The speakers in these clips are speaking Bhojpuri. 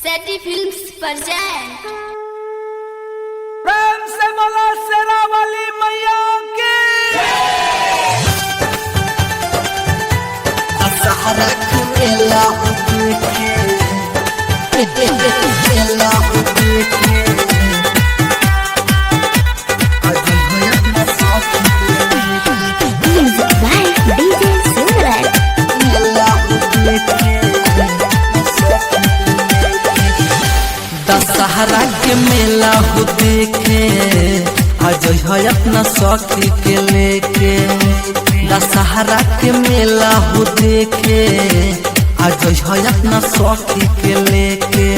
सेटी फिल्म्स पर जाएं। प्रेम से बोलो शेरा वाली मैया की। सहारा मेला मेला music by DJ Simran. Dussehra के मेला हो देखे आज है अपना सखी के लेके। दशहरा के मेला हो देखे आज है अपना सखी के लेके।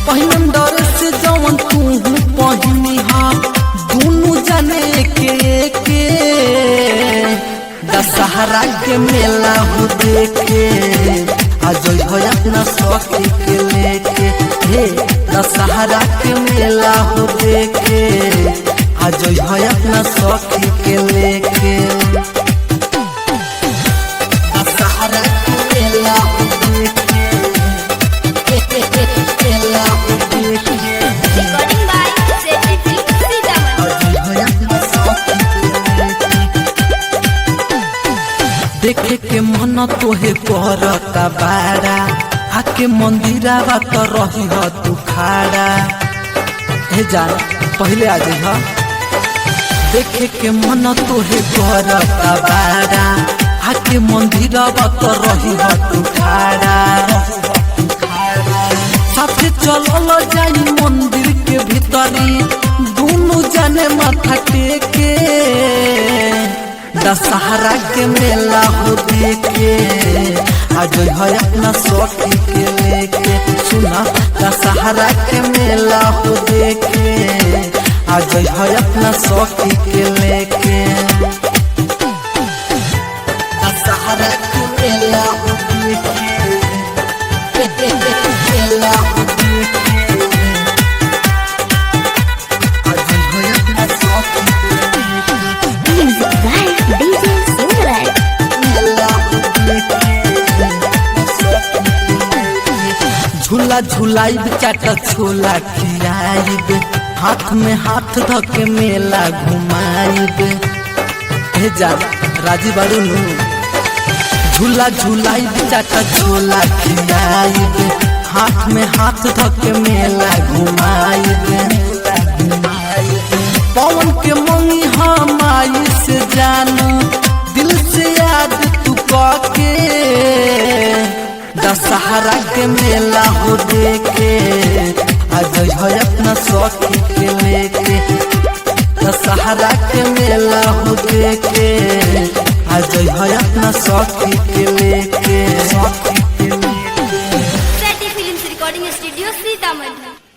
पहिन डर से जवन तू पहिनी हा दोनों जाने के। दशहरा के मेला हो देखे आज है अपना सखी के लेके। हे दशहरा के मेला हो देखे आज है अपना सखी के लेके। दशहरा के मेला हो देखे मेला हो देखे रिकॉर्डिंग बाय सेटी फिल्म्स सीतामढ़ी। आज है अपना सखी के लेके। देखे के मन तोहे करता बाड़ा आके मंदिरावा तो रही ह तू खाड़ा। हे जान पहले आ जा। देखे के मन तोहे करता बाड़ा आके मंदिरावा तो रही ह तू खाड़ा। साथे चलल जाई मंदिर के भीतरी दोनों जाने माथा टेके। दशहरा के मेला हो देखे आज है अपना सखी के लेके। सुना दशहरा के मेला हो देखे आज है अपना सखी के लेके। दशहरा के मेला हो देखे मेला हो देखे आज है अपना सखी के लेके। Music by DJ Simran. झूला झूलाइब चाट छोला खियाइब हाथ में हाथ धके मेला घुमाइब। हे जा राजी बाड़ू नु। झूला झूलाइब चाट छोला खियाइब हाथ में हाथ धके मेला घुमाइब। पवन के मंगी हम आई से जानू दिल से याद तू के। दशहरा के मेला हो देखे आज है अपना सखी के लेके। दशहरा के मेला हो देखे आज है अपना सखी के लेके। सेटी फिल्म्स रिकॉर्डिंग स्टूडियो सीतामढ़ी।